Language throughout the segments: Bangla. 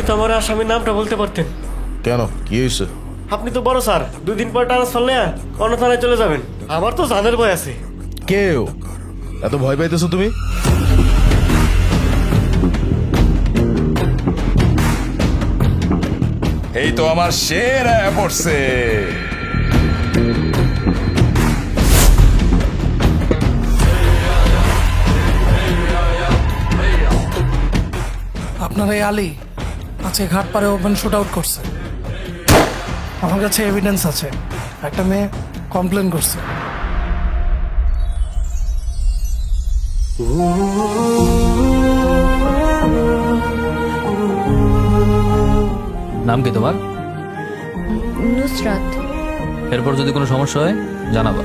তো আমার আসামির নামটা বলতে পারতেন। কেন, কি হয়েছে? আপনি তো বড় স্যার, 2 দিন পর ট্রান্সফার নেয়া অন্য থানায় চলে যাবেন। আমার তো জানের ভয় আছে। কেউ এত ভয় পাইতেছো তুমি? এই তো আমার সেরা পড়ছে। আপনার এই আলী আজকে ঘাট পারে ওপেন শুট আউট করছে। আমার কাছে এভিডেন্স আছে, একটা মেয়ে কমপ্লেন করছে। নাম কি তোমার? নুসরাত। এরপর যদি কোনো সমস্যা হয় জানাবা।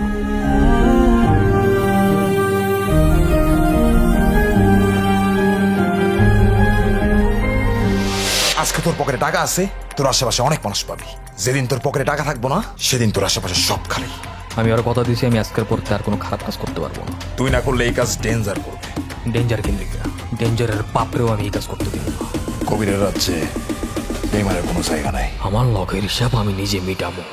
আজকে তোর পকেটে টাকা আছে, তোর আশেপাশে অনেক মানুষ পাবি। যেদিন তোর পকেটে টাকা থাকবো না, সেদিন তোর আশেপাশে সব খালি। আমি আরো কথা দিয়েছি, আমি আজকের পর আর কোনো খারাপ কাজ করতে পারবো না। তুই না করলে এই কাজ ডেঞ্জার করবে। ডেঞ্জার কিন্তু ডেঞ্জারের বাপরেও আমি এই কাজ করতে দিব না। কবিরের রাজ্যে বেইমানের কোনো জায়গা নাই। আমার লগের হিসাব আমি নিজে মিটামো।